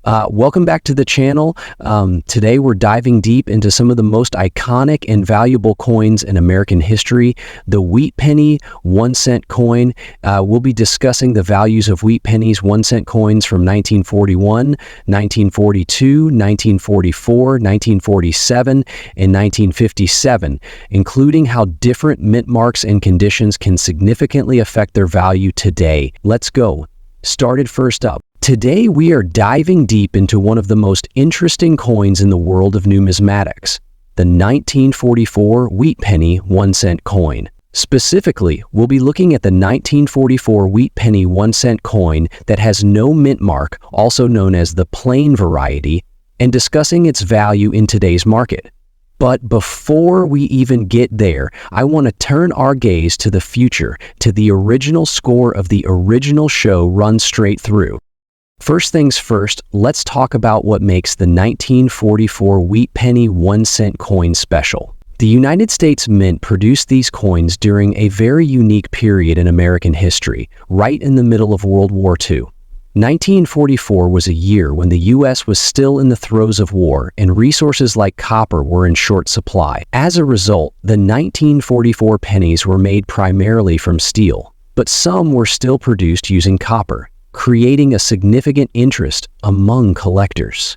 Welcome back to the channel. Today we're diving deep into some of the most iconic and valuable coins in American history. The wheat penny 1-cent coin. We'll be discussing the values of wheat pennies 1-cent coins from 1941, 1942, 1944, 1947, and 1957, including how different mint marks and conditions can significantly affect their value today. Let's go. Started first up. Today we are diving deep into one of the most interesting coins in the world of numismatics, the 1944 wheat penny 1-cent coin. Specifically, we'll be looking at the 1944 wheat penny 1-cent coin that has no mint mark, also known as the plain variety, and discussing its value in today's market. But before we even get there, I want to turn our gaze to the future, to the original score of the original show run straight through. First things first, let's talk about what makes the 1944 wheat penny 1-cent coin special. The United States Mint produced these coins during a very unique period in American history, right in the middle of World War II. 1944 was a year when the U.S. was still in the throes of war and resources like copper were in short supply. As a result, the 1944 pennies were made primarily from steel, but some were still produced using copper, creating a significant interest among collectors.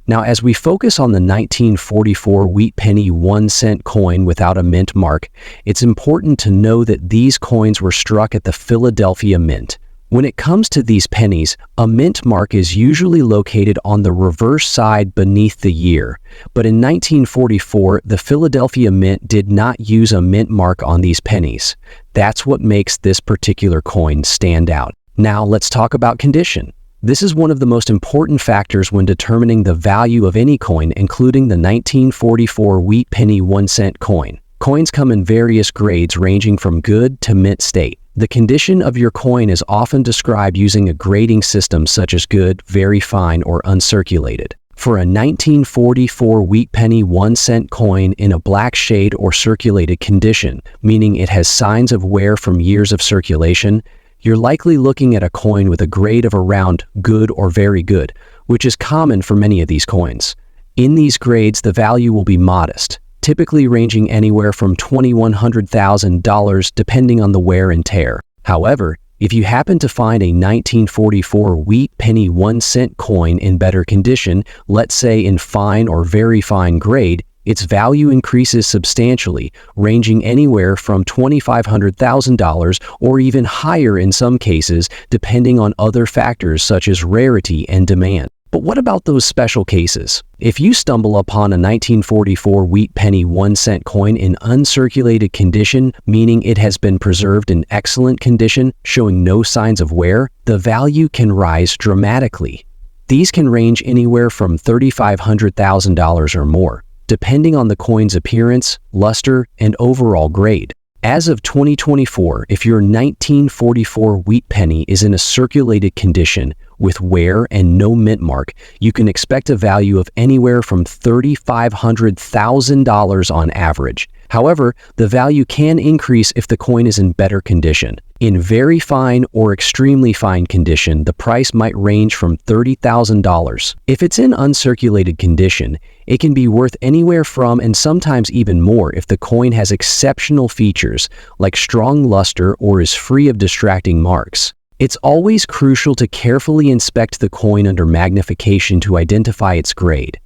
Now, as we focus on the 1944 wheat penny 1-cent coin without a mint mark, it's important to know that these coins were struck at the Philadelphia Mint. When it comes to these pennies, a mint mark is usually located on the reverse side beneath the year. But in 1944, the Philadelphia Mint did not use a mint mark on these pennies. That's what makes this particular coin stand out. Now let's talk about condition. This is one of the most important factors when determining the value of any coin, including the 1944 wheat penny 1-cent coin. Coins come in various grades ranging from good to mint state. The condition of your coin is often described using a grading system such as good, very fine, or uncirculated. For a 1944 wheat penny 1-cent coin in a black shade or circulated condition, meaning it has signs of wear from years of circulation, you're likely looking at a coin with a grade of around good or very good, which is common for many of these coins. In these grades, the value will be modest, typically ranging anywhere from $2,100,000 depending on the wear and tear. However, if you happen to find a 1944 wheat penny 1-cent coin in better condition, let's say in fine or very fine grade, its value increases substantially, ranging anywhere from $2,500,000 or even higher in some cases, depending on other factors such as rarity and demand. But what about those special cases? If you stumble upon a 1944 wheat penny 1-cent coin in uncirculated condition, meaning it has been preserved in excellent condition, showing no signs of wear, the value can rise dramatically. These can range anywhere from $3,500,000 or more, depending on the coin's appearance, luster, and overall grade. As of 2024, if your 1944 wheat penny is in a circulated condition with wear and no mint mark, you can expect a value of anywhere from $3,500,000 on average. However, the value can increase if the coin is in better condition. In very fine or extremely fine condition, the price might range from $30,000. If it's in uncirculated condition, it can be worth anywhere from and sometimes even more if the coin has exceptional features like strong luster or is free of distracting marks. It's always crucial to carefully inspect the coin under magnification to identify its grade.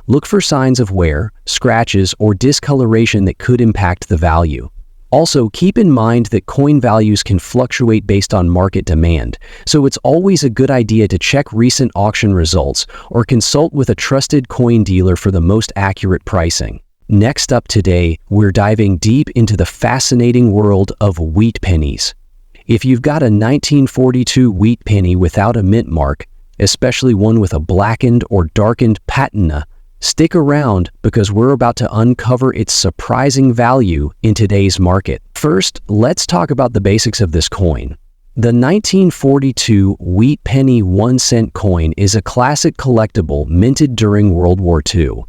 Look for signs of wear, scratches, or discoloration that could impact the value. Also, keep in mind that coin values can fluctuate based on market demand, so it's always a good idea to check recent auction results or consult with a trusted coin dealer for the most accurate pricing. Next up today, we're diving deep into the fascinating world of wheat pennies. If you've got a 1942 wheat penny without a mint mark, especially one with a blackened or darkened patina, stick around because we're about to uncover its surprising value in today's market. First, let's talk about the basics of this coin. The 1942 wheat penny 1-cent coin is a classic collectible minted during World War II.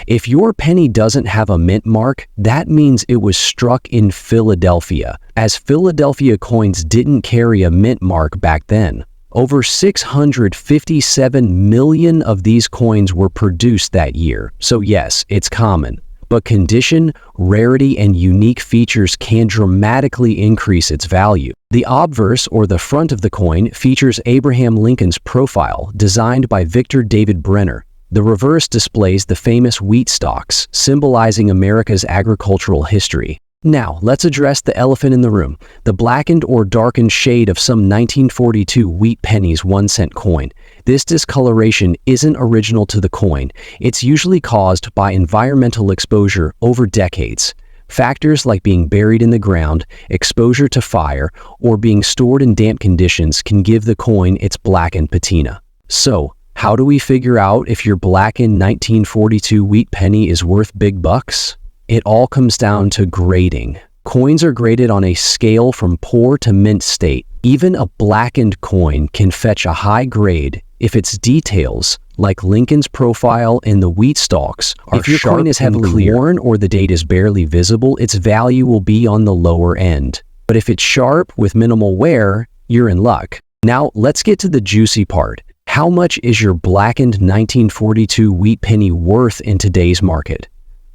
If your penny doesn't have a mint mark, that means it was struck in Philadelphia, as Philadelphia coins didn't carry a mint mark back then. Over 657 million of these coins were produced that year, so yes, it's common. But condition, rarity, and unique features can dramatically increase its value. The obverse, or the front of the coin, features Abraham Lincoln's profile, designed by Victor David Brenner. The reverse displays the famous wheat stalks, symbolizing America's agricultural history. Now, let's address the elephant in the room, the blackened or darkened shade of some 1942 wheat pennies 1 cent coin. This discoloration isn't original to the coin. It's usually caused by environmental exposure over decades. Factors like being buried in the ground, exposure to fire, or being stored in damp conditions can give the coin its blackened patina. So, how do we figure out if your blackened 1942 wheat penny is worth big bucks? It all comes down to grading. Coins are graded on a scale from poor to mint state. Even a blackened coin can fetch a high grade if its details, like Lincoln's profile and the wheat stalks, are if your coin is heavily worn or the date is barely visible, its value will be on the lower end. But if it's sharp with minimal wear, you're in luck. Now, let's get to the juicy part. How much is your blackened 1942 wheat penny worth in today's market?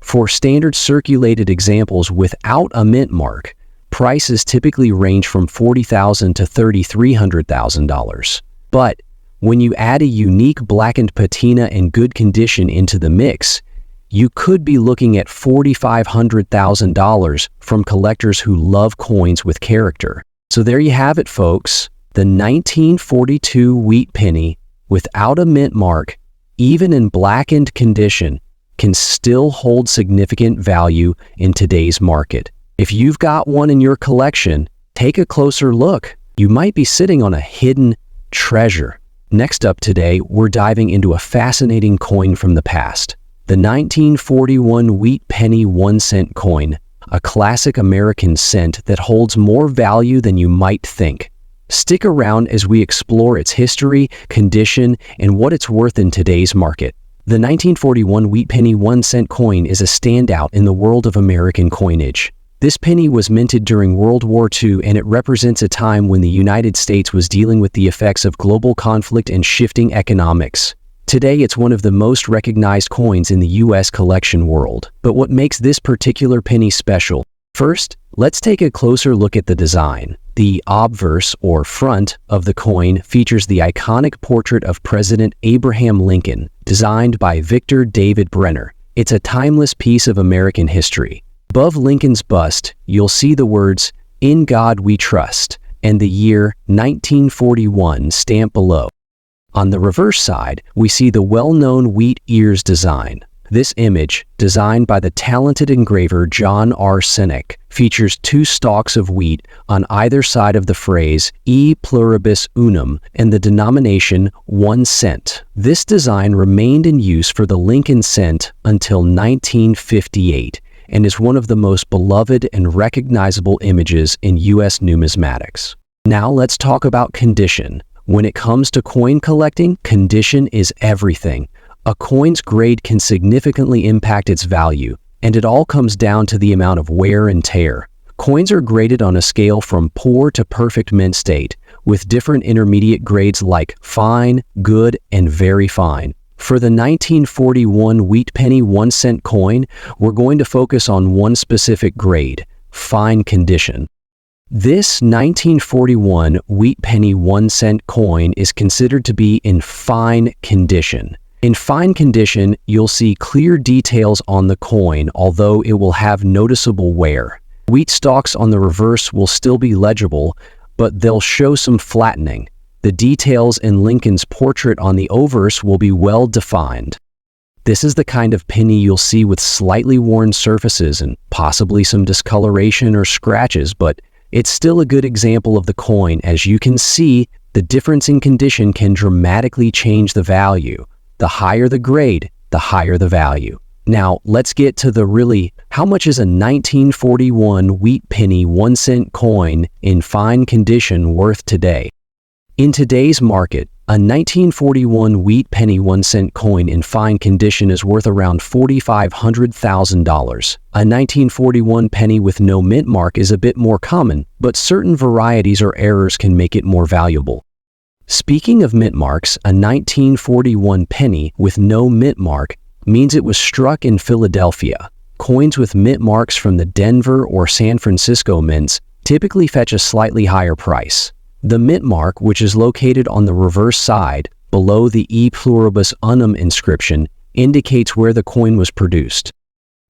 For standard circulated examples without a mint mark, prices typically range from $40,000 to $3,300,000. But when you add a unique blackened patina and good condition into the mix, you could be looking at $4,500,000 from collectors who love coins with character. So there you have it, folks. The 1942 wheat penny, without a mint mark, even in blackened condition, can still hold significant value in today's market. If you've got one in your collection, take a closer look. You might be sitting on a hidden treasure. Next up today, we're diving into a fascinating coin from the past. The 1941 wheat penny 1 cent coin, a classic American cent that holds more value than you might think. Stick around as we explore its history, condition, and what it's worth in today's market. The 1941 wheat penny 1 cent coin is a standout in the world of American coinage. This penny was minted during World War II, and it represents a time when the United States was dealing with the effects of global conflict and shifting economics. Today, it's one of the most recognized coins in the U.S. collection world. But what makes this particular penny special? First, let's take a closer look at the design. The obverse, or front, of the coin features the iconic portrait of President Abraham Lincoln, designed by Victor David Brenner. It's a timeless piece of American history. Above Lincoln's bust, you'll see the words, "In God We Trust," and the year 1941 stamped below. On the reverse side, we see the well-known wheat ears design. This image, designed by the talented engraver John R. Sinek, features 2 stalks of wheat on either side of the phrase E pluribus unum and the denomination 1 cent. This design remained in use for the Lincoln cent until 1958 and is one of the most beloved and recognizable images in U.S. numismatics. Now let's talk about condition. When it comes to coin collecting, condition is everything. A coin's grade can significantly impact its value, and it all comes down to the amount of wear and tear. Coins are graded on a scale from poor to perfect mint state, with different intermediate grades like fine, good, and very fine. For the 1941 wheat penny 1 cent coin, we're going to focus on one specific grade, fine condition. This 1941 wheat penny 1 cent coin is considered to be in fine condition. In fine condition, you'll see clear details on the coin, although it will have noticeable wear. Wheat stalks on the reverse will still be legible, but they'll show some flattening. The details in Lincoln's portrait on the obverse will be well defined. This is the kind of penny you'll see with slightly worn surfaces and possibly some discoloration or scratches, but it's still a good example of the coin. As you can see, the difference in condition can dramatically change the value. The higher the grade, the higher the value. Now, let's get to the how much is a 1941 wheat penny 1 cent coin in fine condition worth today? In today's market, a 1941 wheat penny 1 cent coin in fine condition is worth around $4,500,000. A 1941 penny with no mint mark is a bit more common, but certain varieties or errors can make it more valuable. Speaking of mint marks, a 1941 penny with no mint mark means it was struck in Philadelphia. Coins with mint marks from the Denver or San Francisco mints typically fetch a slightly higher price. The mint mark, which is located on the reverse side below the E pluribus unum inscription, indicates where the coin was produced.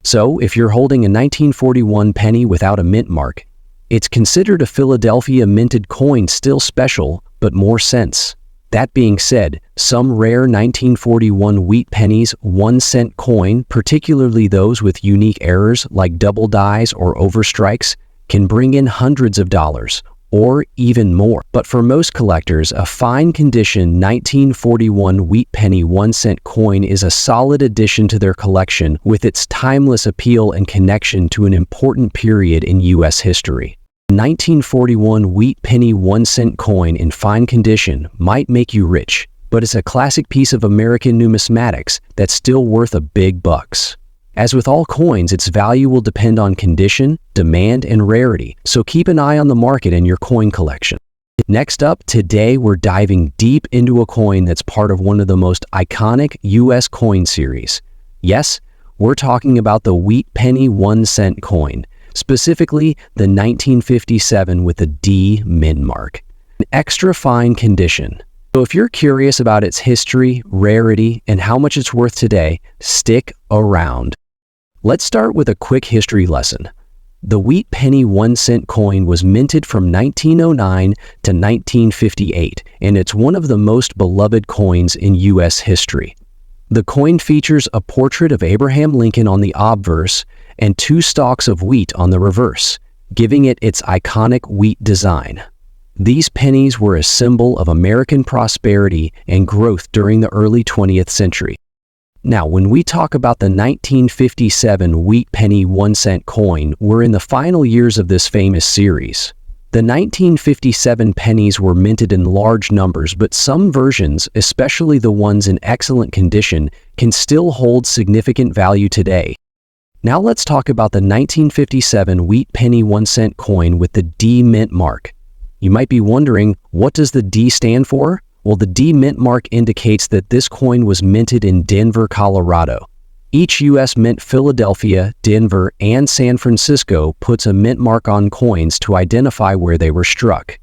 So, if you're holding a 1941 penny without a mint mark, it's considered a Philadelphia minted coin, still special, but more cents. That being said, some rare 1941 wheat pennies 1-cent coin, particularly those with unique errors like double dies or overstrikes, can bring in hundreds of dollars, or even more. But for most collectors, a fine condition 1941 wheat penny 1-cent coin is a solid addition to their collection with its timeless appeal and connection to an important period in U.S. history. 1941 wheat penny 1-cent coin in fine condition might make you rich, but it's a classic piece of American numismatics that's still worth a big bucks. As with all coins, its value will depend on condition, demand, and rarity, so keep an eye on the market and your coin collection. Next up, today we're diving deep into a coin that's part of one of the most iconic U.S. coin series. Yes, we're talking about the wheat penny 1-cent coin, specifically the 1957 with a D mint mark. An extra fine condition. So if you're curious about its history, rarity, and how much it's worth today, stick around. Let's start with a quick history lesson. The wheat penny 1-cent coin was minted from 1909 to 1958, and it's one of the most beloved coins in U.S. history. The coin features a portrait of Abraham Lincoln on the obverse and 2 stalks of wheat on the reverse, giving it its iconic wheat design. These pennies were a symbol of American prosperity and growth during the early 20th century. Now, when we talk about the 1957 wheat penny 1-cent coin, we're in the final years of this famous series. The 1957 pennies were minted in large numbers, but some versions, especially the ones in excellent condition, can still hold significant value today. Now let's talk about the 1957 wheat penny 1-cent coin with the D mint mark. You might be wondering, what does the D stand for? Well, the D mint mark indicates that this coin was minted in Denver, Colorado. Each U.S. mint Philadelphia, Denver, and San Francisco puts a mint mark on coins to identify where they were struck.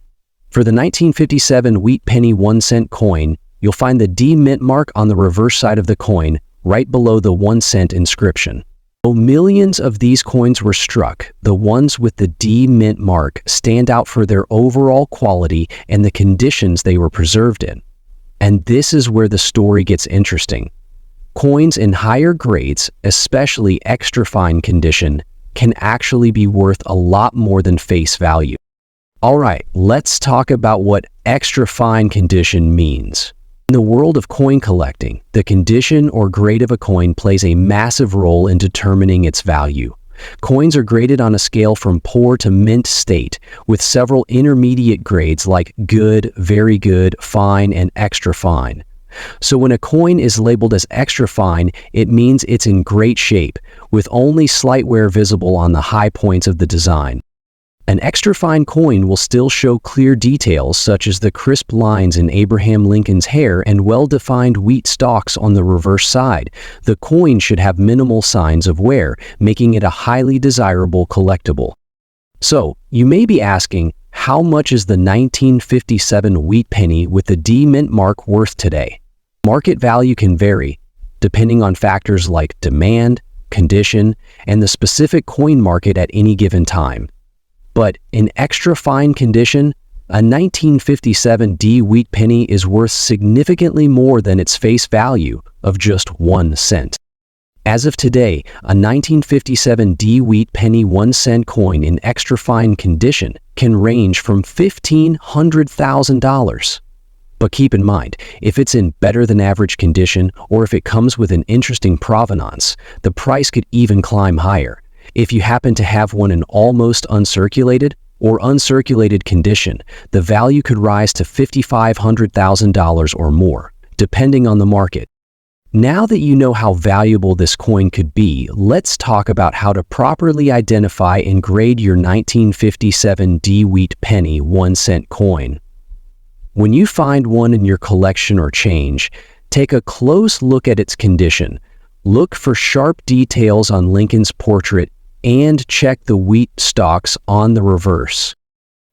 For the 1957 wheat penny 1-cent coin, you'll find the D mint mark on the reverse side of the coin, right below the 1-cent inscription. Though millions of these coins were struck, the ones with the D mint mark stand out for their overall quality and the conditions they were preserved in. And this is where the story gets interesting. Coins in higher grades, especially extra fine condition, can actually be worth a lot more than face value. Alright, let's talk about what extra fine condition means. In the world of coin collecting, the condition or grade of a coin plays a massive role in determining its value. Coins are graded on a scale from poor to mint state, with several intermediate grades like good, very good, fine, and extra fine. So when a coin is labeled as extra fine, it means it's in great shape, with only slight wear visible on the high points of the design. An extra fine coin will still show clear details such as the crisp lines in Abraham Lincoln's hair and well-defined wheat stalks on the reverse side. The coin should have minimal signs of wear, making it a highly desirable collectible. So, you may be asking, how much is the 1957 wheat penny with the D mint mark worth today? Market value can vary, depending on factors like demand, condition, and the specific coin market at any given time. But in extra fine condition, a 1957 D wheat penny is worth significantly more than its face value of just 1 cent. As of today, a 1957 D wheat penny 1-cent coin in extra fine condition can range from $1,500,000. But keep in mind, if it's in better than average condition or if it comes with an interesting provenance, the price could even climb higher. If you happen to have one in almost uncirculated or uncirculated condition, the value could rise to $5,500,000 or more, depending on the market. Now that you know how valuable this coin could be, let's talk about how to properly identify and grade your 1957 D wheat penny 1-cent coin. When you find one in your collection or change, take a close look at its condition. Look for sharp details on Lincoln's portrait and check the wheat stalks on the reverse.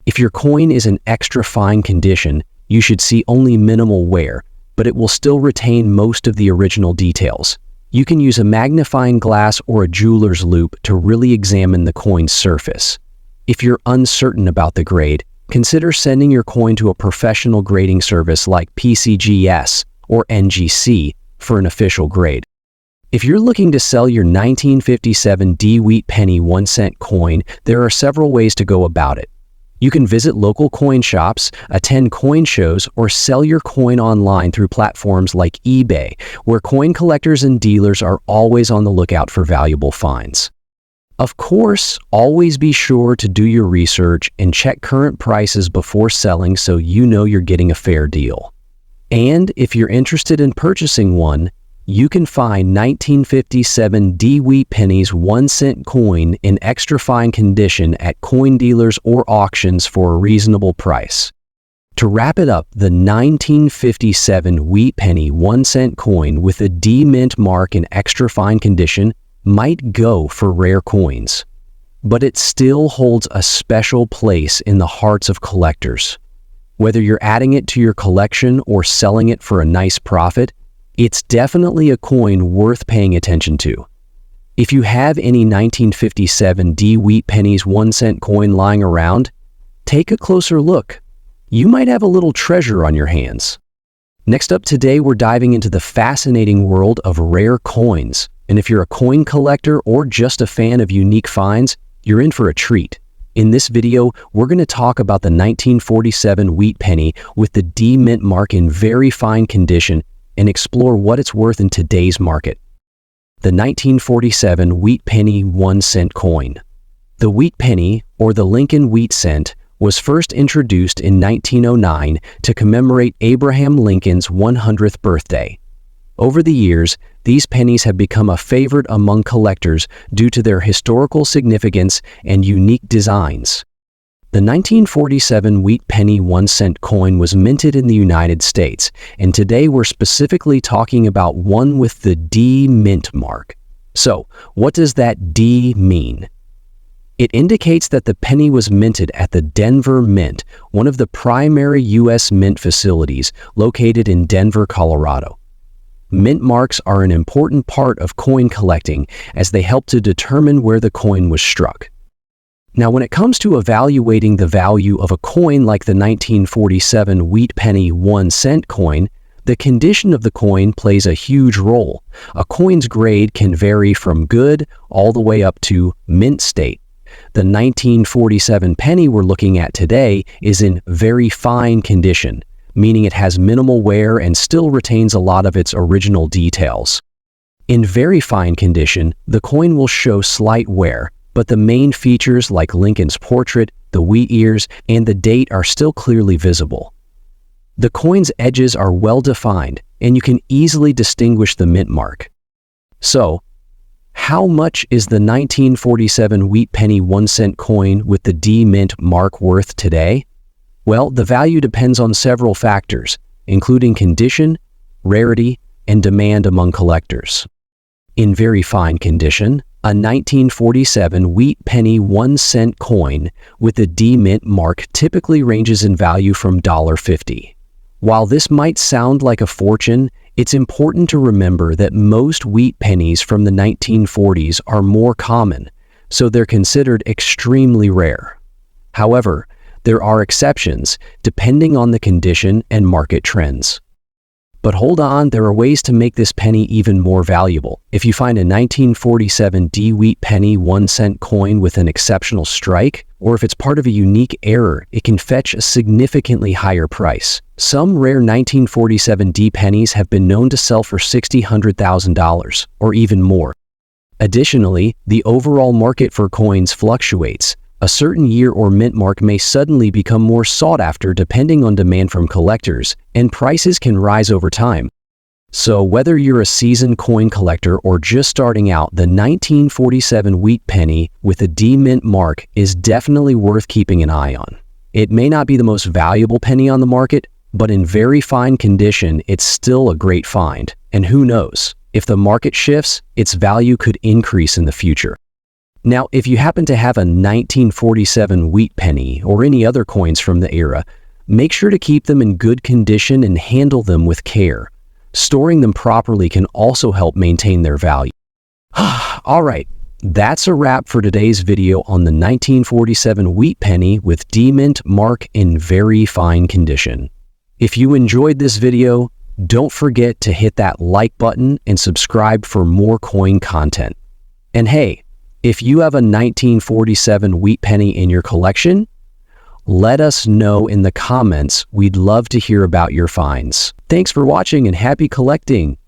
If your coin is in extra fine condition, you should see only minimal wear, but it will still retain most of the original details. You can use a magnifying glass or a jeweler's loupe to really examine the coin's surface. If you're uncertain about the grade, consider sending your coin to a professional grading service like PCGS or NGC for an official grade. If you're looking to sell your 1957 D Wheat Penny 1-cent coin, there are several ways to go about it. You can visit local coin shops, attend coin shows, or sell your coin online through platforms like eBay, where coin collectors and dealers are always on the lookout for valuable finds. Of course, always be sure to do your research and check current prices before selling so you know you're getting a fair deal. And if you're interested in purchasing one, you can find 1957 D Wheat Pennies 1-cent coin in extra fine condition at coin dealers or auctions for a reasonable price. To wrap it up, the 1957 Wheat Penny 1-cent coin with a D mint mark in extra fine condition might go for rare coins, but it still holds a special place in the hearts of collectors. Whether you're adding it to your collection or selling it for a nice profit, it's definitely a coin worth paying attention to. If you have any 1957 D Wheat Pennies 1-cent coin lying around, take a closer look. You might have a little treasure on your hands. Next up today, we're diving into the fascinating world of rare coins. And if you're a coin collector or just a fan of unique finds, you're in for a treat. In this video, we're going to talk about the 1947 Wheat Penny with the D mint mark in very fine condition and explore what it's worth in today's market. The 1947 Wheat Penny 1-cent coin. The Wheat Penny, or the Lincoln Wheat Cent, was first introduced in 1909 to commemorate Abraham Lincoln's 100th birthday. Over the years, these pennies have become a favorite among collectors due to their historical significance and unique designs. The 1947 Wheat Penny 1-cent coin was minted in the United States, and today we're specifically talking about one with the D mint mark. So, what does that D mean? It indicates that the penny was minted at the Denver Mint, one of the primary U.S. mint facilities located in Denver, Colorado. Mint marks are an important part of coin collecting as they help to determine where the coin was struck. Now, when it comes to evaluating the value of a coin like the 1947 Wheat Penny 1-cent coin, the condition of the coin plays a huge role. A coin's grade can vary from good all the way up to mint state. The 1947 penny we're looking at today is in very fine condition, meaning it has minimal wear and still retains a lot of its original details. In very fine condition, the coin will show slight wear, but the main features like Lincoln's portrait, the wheat ears, and the date are still clearly visible. The coin's edges are well defined, and you can easily distinguish the mint mark. So, how much is the 1947 Wheat Penny 1-cent coin with the D mint mark worth today? Well, the value depends on several factors, including condition, rarity, and demand among collectors. In very fine condition, a 1947 Wheat Penny 1-cent coin with the D mint mark typically ranges in value from $1.50. While this might sound like a fortune, it's important to remember that most wheat pennies from the 1940s are more common, so they're considered extremely rare. However, there are exceptions depending on the condition and market trends. But hold on, there are ways to make this penny even more valuable. If you find a 1947 D Wheat Penny 1-cent coin with an exceptional strike, or if it's part of a unique error, it can fetch a significantly higher price. Some rare 1947 D pennies have been known to sell for $60,000, $100,000, or even more. Additionally, the overall market for coins fluctuates. A certain year or mint mark may suddenly become more sought after depending on demand from collectors, and prices can rise over time. So whether you're a seasoned coin collector or just starting out, the 1947 Wheat Penny with a D mint mark is definitely worth keeping an eye on. It may not be the most valuable penny on the market, but in very fine condition, it's still a great find. And who knows, if the market shifts, its value could increase in the future. Now, if you happen to have a 1947 wheat penny or any other coins from the era, make sure to keep them in good condition and handle them with care. Storing them properly can also help maintain their value. All right, that's a wrap for today's video on the 1947 wheat penny with D-Mint mark in very fine condition. If you enjoyed this video, don't forget to hit that like button and subscribe for more coin content. And hey, if you have a 1947 wheat penny in your collection, let us know in the comments. We'd love to hear about your finds. Thanks for watching and happy collecting!